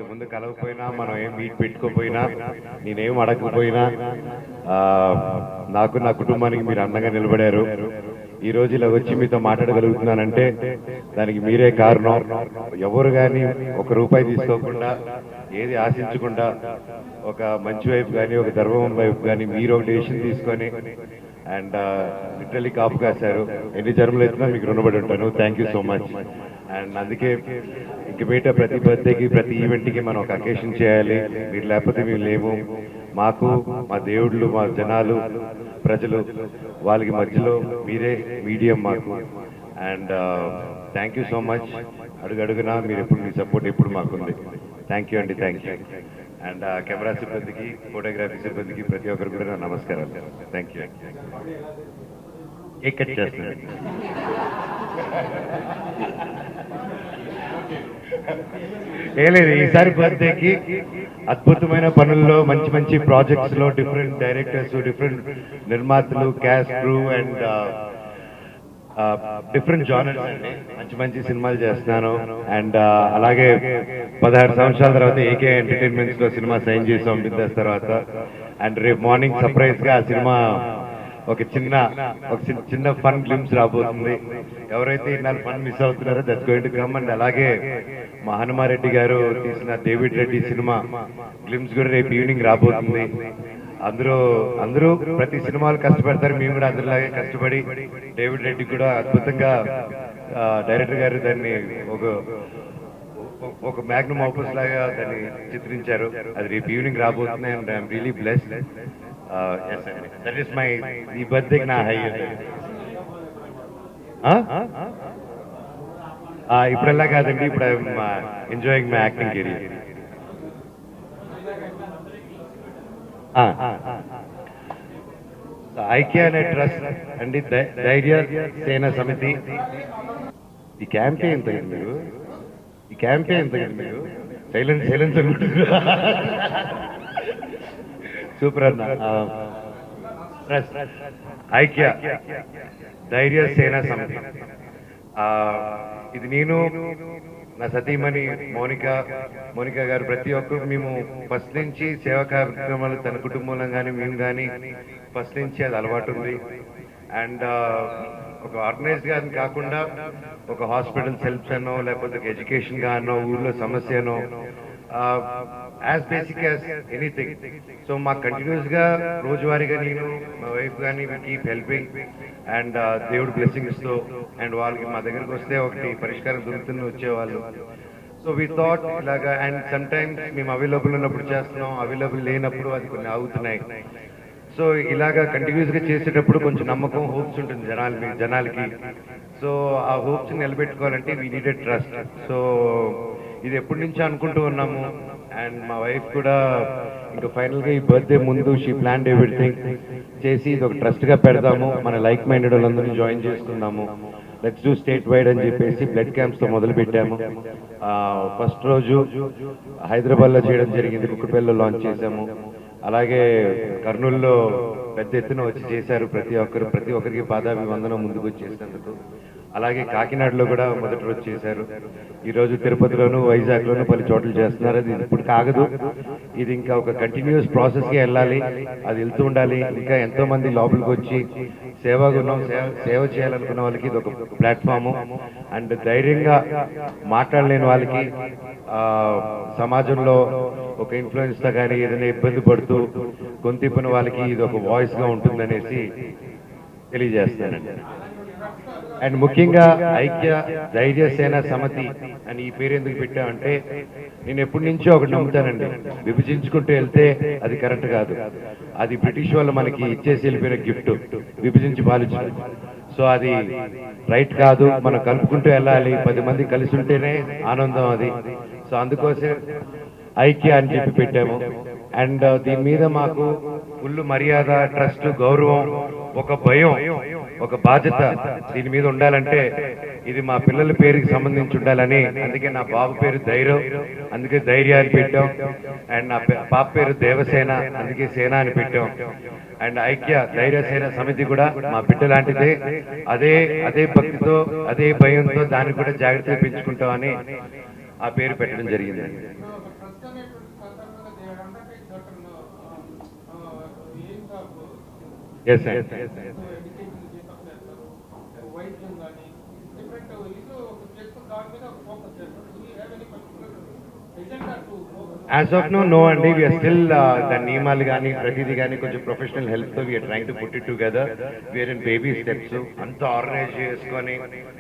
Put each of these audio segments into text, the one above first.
ఇంతకుముందు కలవకపోయినా మనం ఏం మీట్ పెట్టుకోపోయినా నేనేం అడగకపోయినా నాకు నా కుటుంబానికి మీరు అందంగా నిలబడారు. ఈ రోజు ఇలా వచ్చి మీతో మాట్లాడగలుగుతున్నానంటే దానికి మీరే కారణం. ఎవరు కానీ ఒక రూపాయి తీసుకోకుండా ఏది ఆశించకుండా ఒక మంచి వైపు కానీ ఒక ధర్మం వైపు కానీ మీరు ఒక డెసిషన్ తీసుకొని అండ్ లిటరలీ కాపు కాశారు. ఎన్ని జన్మలు ఎత్తినా మీకు రుణపడి ఉంటాను. Thank you so much. And అందుకే ఇంక బయట ప్రతి బర్త్డేకి ప్రతి ఈవెంట్కి మనం ఒక అకేషన్ చేయాలి. మీరు లేకపోతే మేము లేము. మాకు మా దేవుళ్ళు మా జనాలు ప్రజలు వాళ్ళకి మధ్యలో మీరే మీడియం మాకు. And thank you so much. అడుగడుగునా మీరు ఎప్పుడు మీ సపోర్ట్ ఎప్పుడు మాకుంది. థ్యాంక్ యూ అండి. Thank you. అండ్ కెమెరా సిబ్బందికి ఫోటోగ్రఫీ సిబ్బందికి ప్రతి ఒక్కరు కూడా నా నమస్కారాలు. Thank you. ఏ కట్ చేస్తున్నారు? ఏ లేదు, ఈసారి బర్త్డేకి అద్భుతమైన పనుల్లో మంచి మంచి ప్రాజెక్ట్స్ లో డిఫరెంట్ డైరెక్టర్స్ డిఫరెంట్ నిర్మాతలు caste crew and different genres అండి మంచి మంచి సినిమాలు చేస్తున్నాను. అండ్ అలాగే 16 సంవత్సరాల తర్వాత ఏకే ఎంటర్టైన్మెంట్స్ లో సినిమా సైన్ చేసాం బిందాస్ తర్వాత. అండ్ రేపు మార్నింగ్ సర్ప్రైజ్ గా ఆ సినిమా ఒక చిన్న ఫన్ గ్లిమ్స్ రాబోతుంది. ఎవరైతే ఇన్నాళ్ళు ఫన్ మిస్ అవుతున్నారో that's going to come. And అలాగే మా హనుమారెడ్డి గారు తీసిన డేవిడ్ రెడ్డి సినిమా గ్లిమ్స్ కూడా రేపు ఈవినింగ్ రాబోతుంది. అందరూ ప్రతి సినిమాలు కష్టపడతారు. మేము కూడా అందరిలాగే కష్టపడి డేవిడ్ రెడ్డి కూడా అద్భుతంగా డైరెక్టర్ గారు దాన్ని ఒక మ్యాగ్నమ్ ఆపస్ లాగా దాన్ని చిత్రించారు. అది రేపు ఈవినింగ్ రాబోతుంది. And I'm really blessed. That is my ఈ బర్త్డేకి నా హై. ఇప్పుడల్లా కాదండి, ఇప్పుడు I'm enjoying my acting career. ఐక్య అనే ట్రస్ట్ అండి, ధైర్య సేన సమితి. ఈ క్యాంపెయిన్ తగ్గండి మీరు, ఈ క్యాంపెయిన్ తగ్గండి మీరు. సైలెన్స్ సూపర్ అన్న. ఐక్య ధైర్య సేన సమితి. ఇది నేను నా సతీమణి మోనిక గారు ప్రతి ఒక్కరు మేము ఫస్ట్ నుంచి సేవా కార్యక్రమాలు తన కుటుంబంలో కానీ మేము కానీ ఫస్ట్ నుంచి అది అలవాటు ఉంది. అండ్ ఒక ఆర్గనైజ్ గా కాకుండా ఒక హాస్పిటల్ హెల్ప్స్ అనో లేకపోతే ఒక ఎడ్యుకేషన్ గా అనో ఊళ్ళో సమస్యనో as basic as anything. So మాకు కంటిన్యూస్ గా రోజువారీగా నేను మా వైఫ్ కానీ కీప్ హెల్పింగ్ అండ్ దేవుడు బ్లెస్సింగ్స్ తో అండ్ వాళ్ళకి మా దగ్గరకు వస్తే ఒకటి పరిష్కారం దొరుకుతుంది వచ్చేవాళ్ళు. సో వి థాట్ ఇలాగా. అండ్ సమ్ టైమ్స్ మేము అవైలబుల్ ఉన్నప్పుడు చేస్తున్నాం, అవైలబుల్ లేనప్పుడు అది కొన్ని ఆగుతున్నాయి. సో ఇలాగా కంటిన్యూస్ గా చేసేటప్పుడు కొంచెం నమ్మకం హోప్స్ ఉంటుంది జనాలకి. సో ఆ హోప్స్ నిలబెట్టుకోవాలంటే వీ నీడెడ్ ట్రస్ట్. సో ఇది ఎప్పటి నుంచో అనుకుంటూ ఉన్నాము. అండ్ మా వైఫ్ కూడా ఇంకా ఫైనల్ గా ఈ బర్త్డే ముందు షీ ప్లాన్ ఎవ్రీథింగ్ చేసి ఇది ఒక ట్రస్ట్ గా పెడదాము, మన లైక్ మైండెడ్ వాళ్ళందరినీ జాయిన్ చేసుకుందాము, లెట్స్ డూ స్టేట్ వైడ్ అని చెప్పేసి బ్లడ్ క్యాంప్స్ తో మొదలు పెట్టాము. ఫస్ట్ రోజు హైదరాబాద్ లో చేయడం జరిగింది, కుక్కపల్లిలో లాంచ్ చేశాము. అలాగే కర్నూలులో పెద్ద ఎత్తున వచ్చి చేశారు ప్రతి ఒక్కరికి పాదాభివందనం ముందుకు వచ్చేసినందుకు. అలాగే కాకినాడలో కూడా మొదటి రోజు చేశారు. ఈ రోజు తిరుపతిలోను వైజాగ్లోను పలు చోట్ల చేస్తున్నారు. అది ఇప్పుడు కాగదు, ఇది ఇంకా ఒక కంటిన్యూస్ ప్రాసెస్ కి వెళ్ళాలి, అది వెళ్తూ ఉండాలి. ఇంకా ఎంతో మంది లోపలికి వచ్చి సేవ చేయాలనుకున్న వాళ్ళకి ఇది ఒక ప్లాట్ఫాము. అండ్ ధైర్యంగా మాట్లాడలేని వాళ్ళకి సమాజంలో ఒక ఇన్ఫ్లుయెన్స్ తో కానీ ఏదైనా ఇబ్బంది పడుతూ గొంతిప్పిన వాళ్ళకి ఇది ఒక వాయిస్ గా ఉంటుందనేసి తెలియజేస్తానండి. అండ్ ముఖ్యంగా ఐక్య ధైర్య సేన సమితి అని ఈ పేరు ఎందుకు పెట్టామంటే నేను ఎప్పటి నుంచో ఒకటి నమ్ముతానండి, విభజించుకుంటూ వెళ్తే అది కరెక్ట్ కాదు. అది బ్రిటిష్ వాళ్ళు మనకి ఇచ్చేసి వెళ్ళిపోయిన గిఫ్ట్, విభజించి పాలించడం. సో అది రైట్ కాదు, మనం కలుపుకుంటూ వెళ్ళాలి. 10 మంది కలిసి ఉంటేనే ఆనందం అది. సో అందుకోసం ఐక్య అని చెప్పి పెట్టాము. అండ్ దీని మీద మాకు ఫుల్ మర్యాద, ట్రస్ట్, గౌరవం, ఒక భయం, ఒక బాధ్యత దీని మీద ఉండాలంటే ఇది మా పిల్లల పేరుకి సంబంధించి ఉండాలని. అందుకే నా బాబు పేరు ధైర్యం, అందుకే ధైర్య అని పెట్టాం. అండ్ నా పాప పేరు దేవసేన, అందుకే సేన అని పెట్టాం. అండ్ ఐక్య ధైర్య సేన సమితి కూడా మా బిడ్డ లాంటిదే. అదే భక్తితో అదే భయంతో దాన్ని కూడా జాగ్రత్తగా పెంచుకుంటామని ఆ పేరు పెట్టడం జరిగింది. Yes sir. వైద్యం కానీ డిఫరెంట్ ఇది ఒక చేస్తూ దాని మీద ఒక ఫోకస్ చేస్తారు. Do you have any particular agenda to focus? As of now అండి, వీఆర్ స్టిల్ దాని నియమాలు కానీ ప్రతిదీ కానీ కొంచెం ప్రొఫెషనల్ హెల్ప్ తో we're trying to put it together. We're in baby steps. అంతా ఆర్గనైజ్ చేసుకొని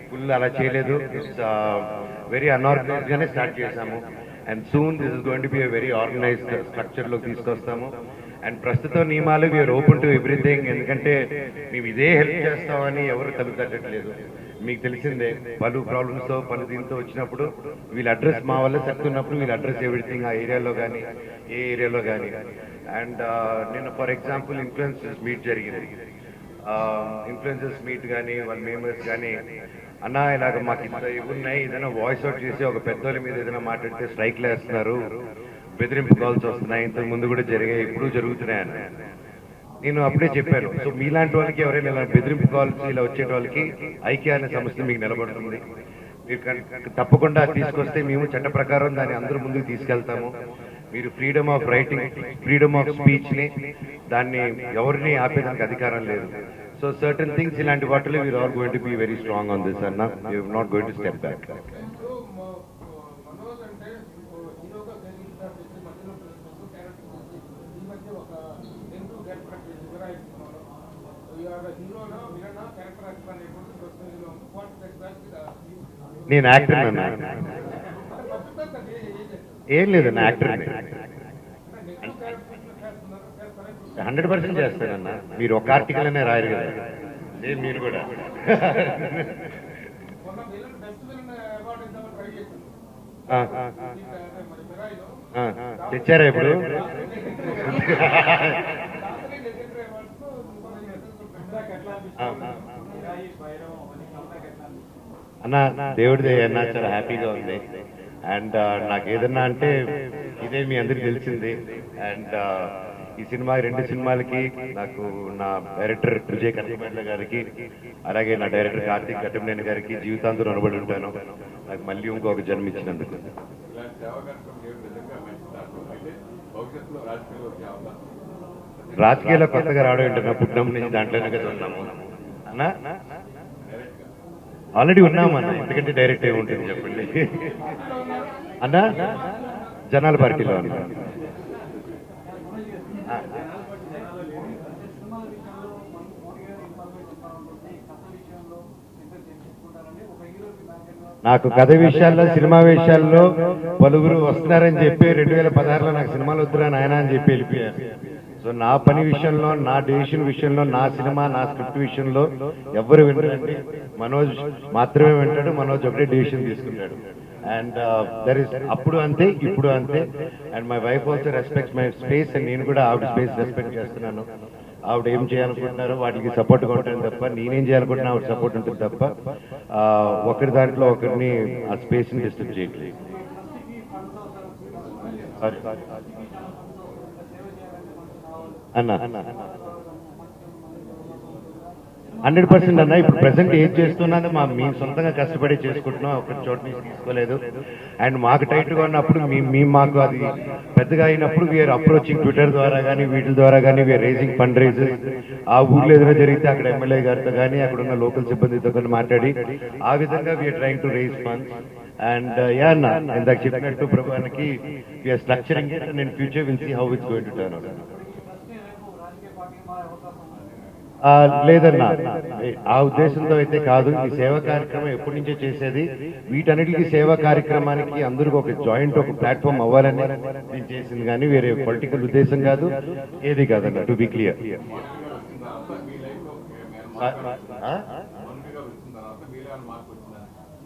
ఫుల్ అలా చేయలేదు. ఇట్స్ వెరీ అన్ఆర్గనైజ్ గానే స్టార్ట్ చేశాము. And soon this is going to be a very organised structure లోకి తీసుకొస్తాము. అండ్ ప్రస్తుత నియమాలు వీఆర్ ఓపెన్ టు ఎవ్రీథింగ్. ఎందుకంటే మేము ఇదే హెల్ప్ చేస్తామని ఎవరు తలుపు తగ్గట్లేదు. మీకు తెలిసిందే, పలు ప్రాబ్లమ్స్ తో పలు దీంతో వచ్చినప్పుడు వీళ్ళ అడ్రస్ మా వల్ల చెప్తున్నప్పుడు వీళ్ళ అడ్రస్ ఎవ్రీథింగ్ ఆ ఏరియాలో కానీ ఏ ఏరియాలో కానీ. అండ్ నేను ఫర్ ఎగ్జాంపుల్ ఇన్ఫ్లుయెన్సర్స్ మీట్ జరిగింది. ఇన్ఫ్లుయెన్సర్స్ మీట్ కానీ వాళ్ళ మెంబర్స్ కానీ, అన్న ఇలాగ మాకు ఇంత ఇవున్నాయి, ఏదైనా వాయిస్ అవుట్ చేసి ఒక పెద్దోళ్ళ మీద ఏదైనా మాట్లాడితే స్ట్రైక్లు వేస్తున్నారు, బెదిరింపు కాల్స్ వస్తున్నాయి, ఇంతకు ముందు కూడా జరిగాయి, ఇప్పుడు జరుగుతున్నాయని నేను అప్పుడే చెప్పాను. సో మీలాంటి వాళ్ళకి ఎవరైనా ఇలా బెదిరింపు కాల్స్ ఇలా వచ్చే వాళ్ళకి ఐక్య అనే సంస్థ మీకు నిలబడుతుంది. మీరు తప్పకుండా తీసుకొస్తే మేము చట్ట ప్రకారం దాన్ని అందరూ ముందుకు తీసుకెళ్తాము. మీరు freedom of writing, freedom of speech ని దాన్ని ఎవరిని ఆపేదానికి అధికారం లేదు. సో సర్టన్ థింగ్స్ ఇలాంటి వాటిలో we are all going to be very strong on this అన్న. We are not going to step back. Manoj అంటే హీరోగా చేసి మధ్యలో క్యారెక్టర్ ఈ మధ్య ఒక నెగిటివ్ క్యారెక్టర్ చేసి హీరోనా విలనా క్యారెక్టర్ యాక్టర్ అనేటువంటి ప్రశ్నలో వాట్ ఎగ్జాక్ట్లీ నేను యాక్టర్ అన్నా, ఏం లేదన్న యాక్టర్ 100% చేస్తానన్నా. మీరు ఒక ఆర్టికల్ అనే రాయరు కదా, ఏం మీరు కూడా తెచ్చారా ఇప్పుడు? అన్న దేవుడిదే అన్న, చాలా హ్యాపీగా ఉంది. అండ్ నాకు ఏదన్నా అంటే ఇదే మీ అందరికి తెలిసింది. అండ్ ఈ సినిమా 2 సినిమాలకి నాకు నా డైరెక్టర్ విజయ్ కనకమేట్ల గారికి, అలాగే నా డైరెక్టర్ కార్తీక్ ఘట్టమనేని గారికి జీవితాంతం రుణపడి ఉంటాను, నాకు మళ్ళీ ఇంకొక జన్మ ఇచ్చినందుకు. రాజకీయాల్లో కొత్తగా రావడం ఏంటన్నా, పుట్టినప్పటి నుంచి దాంట్లోనే కదా ఉన్నాము అన్నా. ఆల్రెడీ ఉన్నాము అన్న, ఎందుకంటే డైరెక్ట్ ఏముంటుంది చెప్పండి అన్నా. జనాల పార్టీలో అన్నా. నాకు కథ విషయాల్లో, సినిమా విషయాల్లో పలువురు వస్తున్నారని చెప్పి 2016లో నాకు సినిమాలు వద్దురా నాయన అని చెప్పి వెళ్ళిపోయారు. సో నా పని విషయంలో, నా డెసిషన్ విషయంలో, నా సినిమా, నా స్క్రిప్ట్ విషయంలో ఎవరు వినరండి. మనోజ్ మాత్రమే వింటాడు. మనోజ్ ఒకటే డెసిషన్ తీసుకుంటాడు. అండ్ దర్ ఇస్ అప్పుడు అంతే, ఇప్పుడు అంతే. And my wife also respects my space. And నేను కూడా ఆవిడ స్పేస్ రెస్పెక్ట్ చేస్తున్నాను. ఆవిడ ఏం చేయాలనుకుంటున్నారో వాటికి సపోర్ట్గా ఉంటాను తప్ప, నేనేం చేయాలనుకుంటున్నా ఆవిడ సపోర్ట్ ఉంటుంది తప్ప ఒకరి దాంట్లో ఒకరిని ఆ స్పేస్ని డిస్టర్బ్ చేయట్లేదు. అన్న 100% అన్న. ఇప్పుడు ప్రెసెంట్ ఏం చేస్తున్నానో మేము సొంతంగా కష్టపడి చేసుకుంటున్నాం, ఒక చోట నుంచి తీసుకోలేదు. అండ్ మాకు టైట్గా ఉన్నప్పుడు మాకు అది పెద్దగా అయినప్పుడు వీఆర్ అప్రోచింగ్ ట్విట్టర్ ద్వారా కానీ వీటి ద్వారా కానీ వీఆర్ రేజింగ్ ఫండ్ రైజెస్. ఆ ఊర్లో ఏదైనా జరిగితే అక్కడ ఎమ్మెల్యే గారితో కానీ అక్కడ ఉన్న లోకల్ సిబ్బందితో కానీ మాట్లాడి ఆ విధంగా we're trying to raise funds. And yeah అన్న, ఇందాక చెప్పినట్టు ప్రభుత్వానికి we're structuring it and in future will see how it's going to turn out. లేదన్నా, ఆ ఉద్దేశంతో అయితే కాదు. ఈ సేవా కార్యక్రమం ఎప్పటి నుంచో చేసేది. వీటన్నిటికీ సేవా కార్యక్రమానికి అందరికీ ఒక జాయింట్, ఒక ప్లాట్ఫామ్ అవ్వాలని నేను చేసింది, కానీ వేరే పొలిటికల్ ఉద్దేశం కాదు, ఏది కాదన్న. To be clear.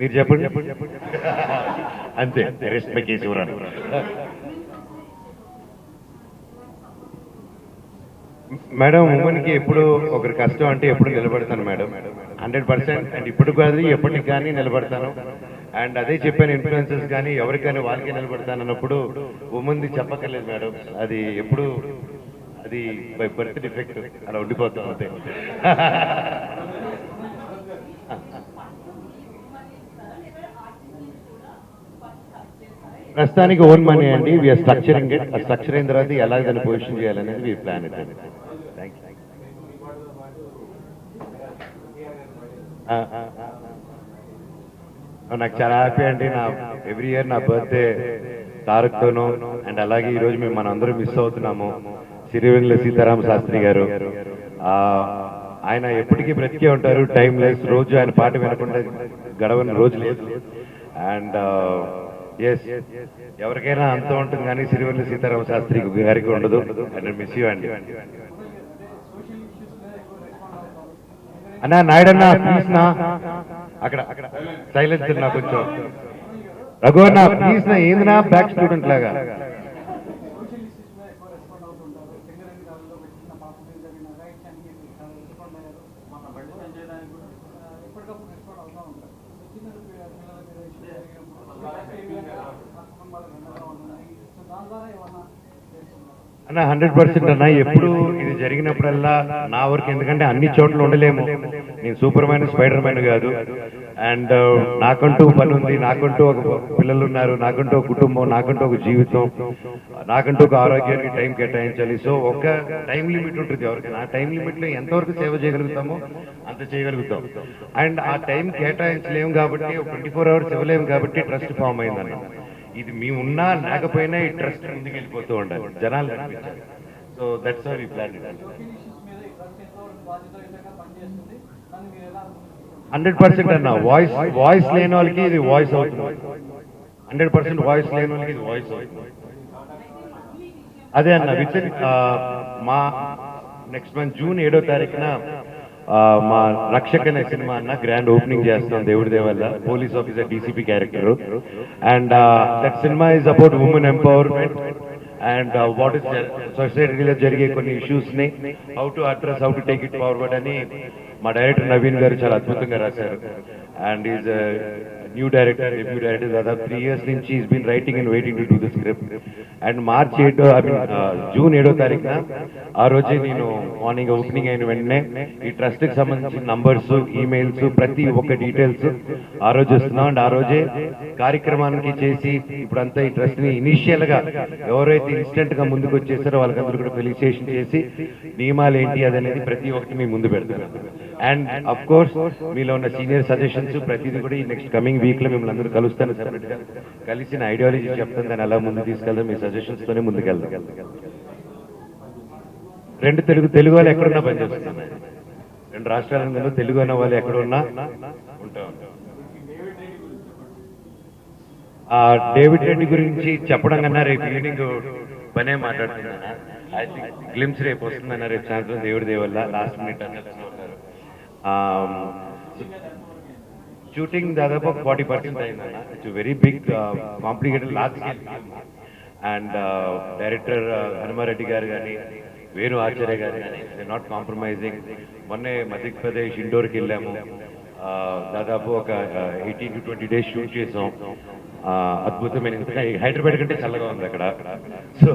మీరు చెప్పండి. అంతే, రెస్ట్ మై కేసు ఎవరన్నా. మేడం, ఉమెన్కి ఎప్పుడు ఒకరి కష్టం అంటే ఎప్పుడు నిలబడతాను మేడం, 100%. అండ్ ఇప్పుడు కాదు, ఎప్పటికి కానీ నిలబడతాను. అండ్ అదే చెప్పాను, ఇన్ఫ్లుయెన్సర్స్ కానీ ఎవరికైనా వాళ్ళకే నిలబడతాను అన్నప్పుడు ఉమెన్ది చెప్పక్కర్లేదు మేడం. అది ఎప్పుడు అది బై బర్త్ డిఫెక్ట్ అలా ఉండిపోతాం అంతే. ప్రస్తుతానికి ఓన్ మనీ అండి. We're structuring it. స్ట్రక్చర్ అయిన తర్వాత ఎలా దాన్ని పొజిషన్ చేయాలనేది we plan it. Thank you. నాకు చాలా హ్యాపీ అండి. నా ఎవ్రీ ఇయర్ నా బర్త్డే తారక్తోనూ అండ్ అలాగే ఈరోజు మేము మనం అందరూ మిస్ అవుతున్నాము. సిరివెన్నెల సీతారామ శాస్త్రి గారు. ఆయన ఎప్పటికీ బ్రతికే ఉంటారు, టైం లెస్. రోజు ఆయన పాట వినకుండా గడవని రోజు లేదు. అండ్ ఎస్, ఎవరికైనా అంత ఉంటుంది కానీ సిరివెన్నెల సీతారామ శాస్త్రి గారికి ఉండదు. అండ్ మిస్ యూ అండి. అన్నా నాయుడన్నా ప్లీజ్ నా అక్కడ సైలెన్స్ నా కొంచెం. రఘు అన్న ప్లీజ్ నా, ఏంది నా బ్యాక్ స్టూడెంట్ లాగా. అన్న 100% అన్న. ఎప్పుడు ఇది జరిగినప్పుడల్లా నా వరకు, ఎందుకంటే అన్ని చోట్ల ఉండలేము. నేను సూపర్ మ్యాన్, స్పైడర్ మ్యాన్ కాదు. అండ్ నాకంటూ పని ఉంది, నాకంటూ ఒక పిల్లలు ఉన్నారు, నాకంటూ ఒక కుటుంబం, నాకంటూ ఒక జీవితం, నాకంటూ ఒక ఆరోగ్యానికి టైం కేటాయించాలి. సో ఒక టైం లిమిట్ ఉంటుంది ఎవరికైనా. ఆ టైం లిమిట్ లో ఎంతవరకు సేవ చేయగలుగుతామో అంత చేయగలుగుతాం. అండ్ ఆ టైం కేటాయించలేము కాబట్టి, 24 hours ఇవ్వలేము కాబట్టి ట్రస్ట్ ఫామ్ అయిందన్న. ఇది మేము ఉన్నా లేకపోయినా ఈ ట్రస్ట్ ముందుకు వెళ్ళిపోతూ ఉండాలి, జనాలు కనిపించాలి. So that's how we plan it. 100% అన్న. వాయిస్ లేని వాళ్ళకి ఇది వాయిస్ అవుతుంది. 100% వాయిస్ లేని వాళ్ళకి ఇది వాయిస్ అవుతుంది. అదే అన్న, విత్ మా నెక్స్ట్ మంత్ జూన్ 7వ తారీఖున మా రక్షక్ అనే సినిమా అన్న గ్రాండ్ ఓపెనింగ్ చేస్తాం దేవుడి దేవల్ల. Police officer DCP character. And that cinema is about women empowerment and what is సొసైటీలో జరిగే కొన్ని ఇష్యూస్ ని how to address, how to take it forward అని మా డైరెక్టర్ నవీన్ గారు చాలా అద్భుతంగా రాశారు. And is new director, debut director. దాదాపు 3 years నుంచి is been writing and waiting to do the script. And March 8 June 7వ తారీఖున ఆ రోజే నేను మార్నింగ్ ఓపెనింగ్ అయిన వెంటనే ఈ ట్రస్ట్ కి సంబంధించిన నంబర్స్, ఈమెయిల్స్, ప్రతి ఒక్క డీటెయిల్స్ ఆ రోజు ఇస్తున్నాం. అండ్ ఆ రోజే కార్యక్రమానికి చేసి ఇప్పుడంతా ఈ ట్రస్ట్ ని ఇనిషియల్ గా ఎవరైతే ఇన్స్టెంట్ గా ముందుకు వచ్చేసారో వాళ్ళకందరూ కూడా ఫెలిసిటేషన్ చేసి నియమాలు ఏంటి అదనేది ప్రతి ఒక్కటి మీ ముందు పెడతారు. అండ్ అఫ్ కోర్స్ మీలో ఉన్న సీనియర్ సజెషన్స్ ప్రతిదీ కూడా ఈ నెక్స్ట్ కమింగ్ వీక్ లో మిమ్మల్ని అందరూ కలుస్తాను, సెపరేట్ గా కలిసిన ఐడియాలజీ చెప్తాను, దాన్ని ఎలా ముందు తీసుకెళ్తాం, మీ సజెషన్స్ తోనే ముందుకెళ్తాం. 2 తెలుగు వాళ్ళు ఎక్కడున్నా పనిచేస్తున్నాం. 2 రాష్ట్రాల తెలుగు అన్న వాళ్ళు ఎక్కడున్నా ఉంటాం. డేవిడ్ రెడ్డి గురించి చెప్పడం కన్నా రేపు ఈవినింగ్ పనే మాట్లాడుతున్నాను. ఐ థింక్ గ్లిమ్స్ రేపు వస్తుందన్న, రేపు సాయంత్రం దేవుడి దేవల్ల లాస్ట్ మినిట్ అన్నారు. షూటింగ్ దాదాపు 40% అయిందన్న. It's very big complicated large scale. And director Hanuma Reddy గారు కానీ, వేణు ఆచార్య గారు కానీ నాట్ కాంప్రమైజింగ్. మొన్నే మధ్యప్రదేశ్ ఇండోర్కి వెళ్ళాము. దాదాపు ఒక 18 to 20 days షూట్ చేసాం. అద్భుతమైన, హైదరాబాద్ కంటే చల్లగా ఉంది అక్కడ. సో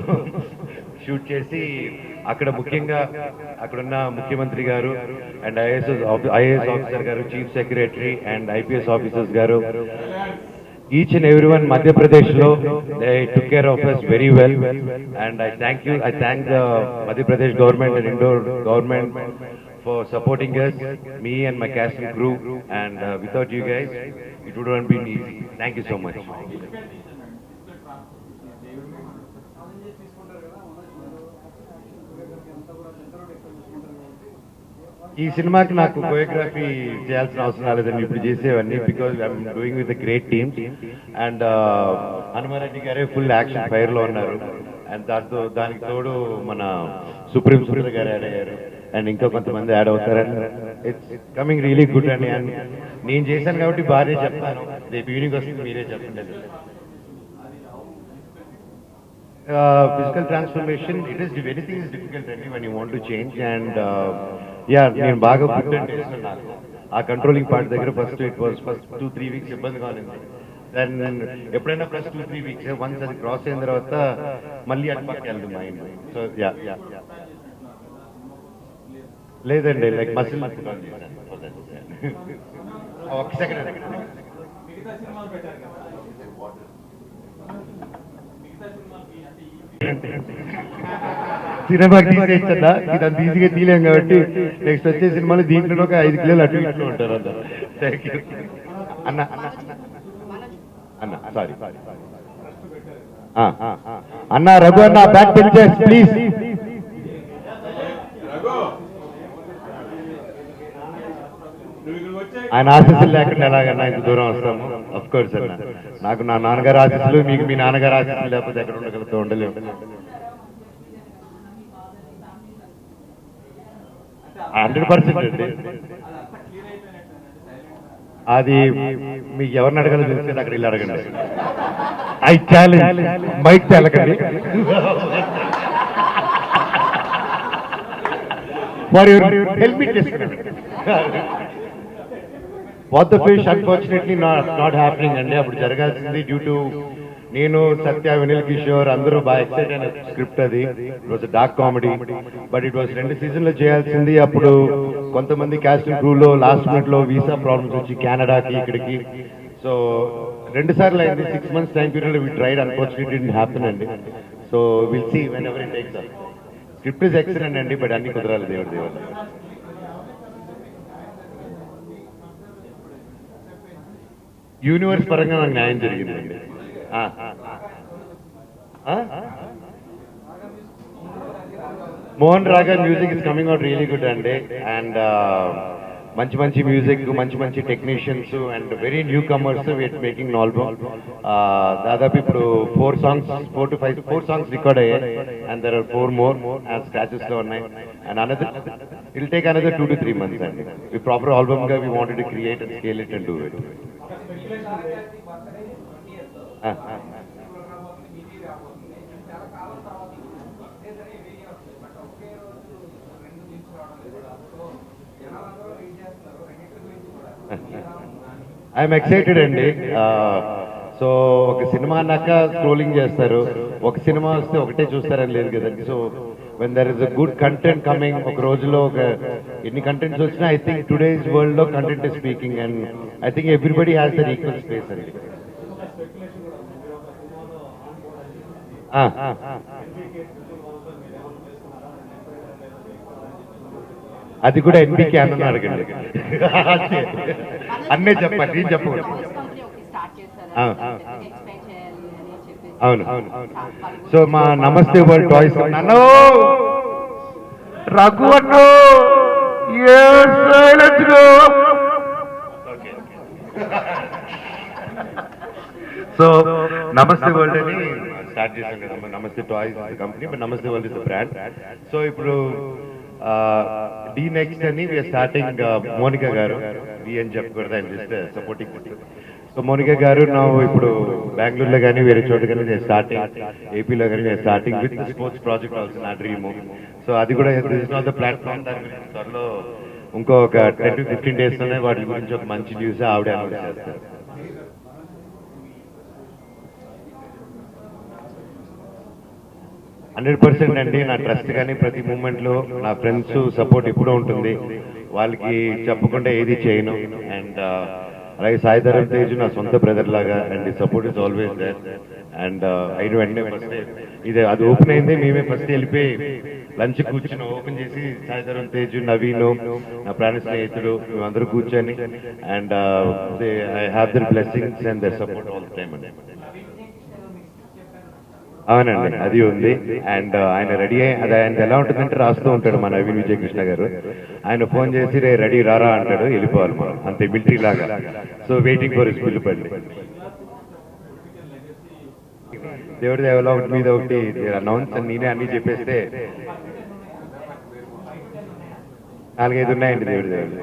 షూట్ చేసి అక్కడ ముఖ్యంగా అక్కడున్న ముఖ్యమంత్రి గారు అండ్ ఐఏఎస్ ఆఫీసర్ గారు, chief secretary and IPS officers గారు, each and everyone Madhya Pradesh lo they took care of us very well. And I thank the Madhya Pradesh government and Indore government for supporting us, me and my cast and crew. And without you guys it would not been easy. Thank you so much. ఈ సినిమాకి నాకు choreography చేయాల్సిన అవసరం రాలేదండి, ఇప్పుడు చేసేవన్నీ. Because I'm doing with great team. And Hanuma Reddy గారే full action fire లో ఉన్నారు. అండ్ దానికి తోడు మన సుప్రీం సుందర్ గారు యాడ్ అయ్యారు. అండ్ ఇంకా కొంతమంది యాడ్ అవుతారని ఇట్స్ కమింగ్ రియలీ గుడ్ అండి. అండ్ నేను చేశాను కాబట్టి బాగా చెప్తాను, రేపు ఈవినింగ్ వస్తుంది మీరే చెప్పండి. Physical transformation, anything is difficult when you want to change. And నేను బాగా ఫుడ్ అంటే ఇష్టం నాకు. ఆ కంట్రోలింగ్ పార్ట్ దగ్గర ఫస్ట్ 2-3 weeks ఇబ్బందిగా ఉంది. దెన్ ఎప్పుడైనా ఫస్ట్ 2-3 weeks వన్స్ అది క్రాస్ అయిన తర్వాత మళ్ళీ అటు పక్కకి వెళ్తుంది మైండ్. సో లేదండి, లైక్ మసిల్ ఒక సెకండ్. సినిమాకి తీసేయచ్చన్నా ఇది అంత ఈజీగా తీయలేం కాబట్టి నెక్స్ట్ వచ్చే సినిమాలు దీంట్లో ఒక 5 కిలోలు అటు ఇట్లు ఉంటారు అన్న. థ్యాంక్ యూ అన్న అన్న సారీ అన్న రఘు అన్న బ్యాక్ బెంచర్స్ ప్లీజ్. ఆయన ఆశీస్సులు లేకుండా ఎలాగన్నా ఇంత దూరం వస్తాము. అఫ్ కోర్స్ అన్న, నాకు నా నాన్నగారు ఆశీస్సులు, మీకు మీ నాన్నగారు ఆశీస్సులు లేకపోతే ఎక్కడ ఉండగలుగుతూ ఉండలేము. 100% అండి. అది మీకు ఎవరిని అడగాలో తెలిస్తే అక్కడ ఇల్లు అడగండి. ఐ ఛాలెంజ్ మైక్ తేలకండి. మరి హెల్మెట్ చేసుకున్నాడు. What the fish unfortunately not happening అండి. అప్పుడు జరగాల్సింది డ్యూ టు నేను సత్య వినిల్ కిషోర్ అందరూ బాగా ఎక్సైట్ అయిన స్క్రిప్ట్ అది. It was dark comedy but it was 2 సీజన్లో చేయాల్సింది. అప్పుడు కొంతమంది కాస్టింగ్ క్రూలో లాస్ట్ మినిట్ లో వీసా ప్రాబ్లమ్స్ వచ్చి కెనడాకి ఇక్కడికి, సో 2 సార్లు అయింది. 6 months time period we tried, unfortunately it happen అండి. So will see whenever it takes up. Script is excellent అండి, బట్ అన్ని కుదరాలి దేవుడి దేవుడు. యూనివర్స్ పరంగా నాకు న్యాయం జరిగిందండి. Mohan Raga music is coming out really good అండి. అండ్ మంచి మంచి మ్యూజిక్, మంచి మంచి technicians and very newcomers with making album. దాదాపు ఇప్పుడు 4 songs రికార్డ్ అయ్యాయి and there are 4 more and scratches లో ఉన్నాయి. And another it will take another 2 to 3 months అండి. ఈ ప్రాపర్ ఆల్బమ్ గా we wanted to create and scale it and do it. I'm excited అండి. So ఒక cinema అన్నాక scrolling చేస్తారు, ఒక సినిమా వస్తే ఒకటే చూస్తారని లేదు కదండి. So when there is a good content coming, ఒక రోజులో ఒక ఎన్ని కంటెంట్స్ వచ్చినా ఐ థింక్ టుడేస్ వరల్డ్ లో content is speaking and I think everybody has their equal space అండి. అది కూడా ఎన్బికే అన్న అడగండి. అన్నే చెప్పండి, నేను చెప్పకూడదు. అవును అవును. సో మా నమస్తే వరల్డ్ టాయ్స్ అన్నో రఘు అన్నో సో నమస్తే వరల్డ్ అని స్టార్ట్ చేశాం కదా. నమస్తే టాయ్స్ కంపెనీ, బట్ నమస్తే world is the brand. So ఇప్పుడు డి నెక్స్ట్ అని వీఆర్ స్టార్టింగ్. మోనికా గారు డి అని చెప్పకూడదు, ఆయన జస్ట్ సపోర్టింగ్. సో మోనికా గారు నా ఇప్పుడు బెంగళూరులో కానీ వేరే చోట కానీ నేను స్టార్టింగ్, ఏపీలో కానీ నేను starting with sports project also, నా డ్రీమ్. సో అది కూడా దిస్ నాట్ ద ప్లాట్ఫామ్. దాని గురించి త్వరలో ఇంకో 10 to 15 days లోనే వాటి గురించి ఒక మంచి న్యూస్ ఆవిడ అనౌన్స్ చేస్తారు. 100% అండి. నా ట్రస్ట్ కానీ ప్రతి మూమెంట్ లో నా ఫ్రెండ్స్ సపోర్ట్ ఎప్పుడూ ఉంటుంది. వాళ్ళకి చెప్పకుండా ఏది చేయను. అండ్ అలాగే సాయి ధరమ్ తేజ్ నా సొంత బ్రదర్ లాగా, and support is always there. And ఐదు వెంటనే ఫస్ట్ ఇది అది ఓపెన్ అయింది, మేమే ఫస్ట్ వెళ్ళిపోయి లంచ్ కూర్చుని ఓపెన్ చేసి సాయి ధరమ్ తేజ్, నవీన్, నా ప్రాణ స్నేహితుడు మేమందరూ కూర్చొని and I have their blessings and their support all the time అండి. అవునండి, అది ఉంది. అండ్ ఆయన రెడీ అయ్యి అది ఆయన ఎలా ఉంటుందంటే రాస్తూ ఉంటాడు మన నవీన్ విజయ్ కృష్ణ గారు. ఆయన ఫోన్ చేసి రే రెడీ రారా అంటాడు, వెళ్ళిపోవాలి మనం, అంతే మిలిటరీ లాగా. సో వెయిటింగ్ ఫర్ హిస్ పిలుపండి. దేవుడి దేవలో ఒకటి మీద ఒకటి అనౌన్స్ నేనే అన్ని చెప్పేస్తే 4-5 ఉన్నాయండి దేవుడి దేవుడు.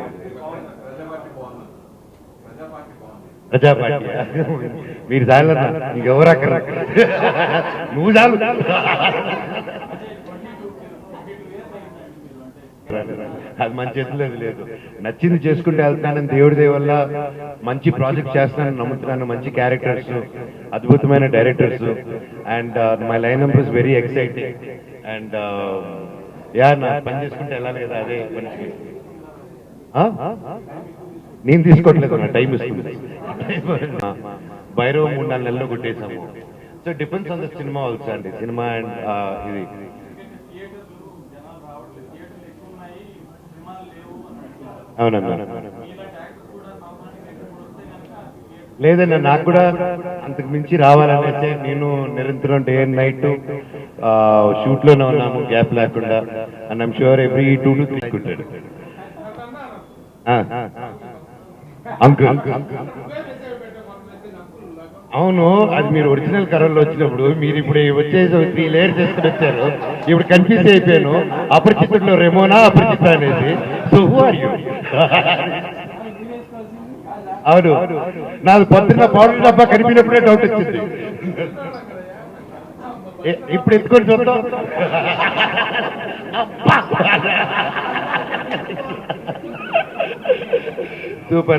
ప్రజాపార్టీ మీరు చాలు, ఇంకెవరు అక్కడ నువ్వు చాలు. అది మన చేతిలో లేదు. నచ్చింది చేసుకుంటే వెళ్తున్నానని దేవుడి దయ వల్ల మంచి ప్రాజెక్ట్ చేస్తున్నానని నమ్ముతున్నాను. మంచి క్యారెక్టర్స్, అద్భుతమైన directors and my line up is very exciting. And yeah నా పని చేసుకుంటే వెళ్ళాలి కదా, అదే మనిషికి. నేను తీసుకోవట్లేదు, నా టైం ఇస్తుంది. భైరవ 3-4 నెలల్లో కొట్టేసాము. So depends on the cinema also అండి. సినిమా అండ్ ఇది అవునన్నా. లేదన్నా, నాకు కూడా అంతకు మించి రావాలని అయితే నేను నిరంతరం డే అండ్ నైట్ షూట్లోనే ఉన్నాము, గ్యాప్ లేకుండా. And I'm sure every 2 to 3 కుంటాడు అంకుల్. అవును, అది మీరు ఒరిజినల్ కరోల్లో వచ్చినప్పుడు, మీరు ఇప్పుడు వచ్చేసి 3 లేయర్స్ చేసుకుని వచ్చారు. ఇప్పుడు కన్ఫ్యూజ్ అయిపోయాను, అపరిచితుల్లో రెమోనా అపరిచిత అనేది. So who are you? అవును, నాకు పొద్దున్న పౌడర్ డబ్బా కనిపినప్పుడే డౌట్ వచ్చింది. ఇప్పుడు ఎత్తుకొని చూద్దాం. సూపర్.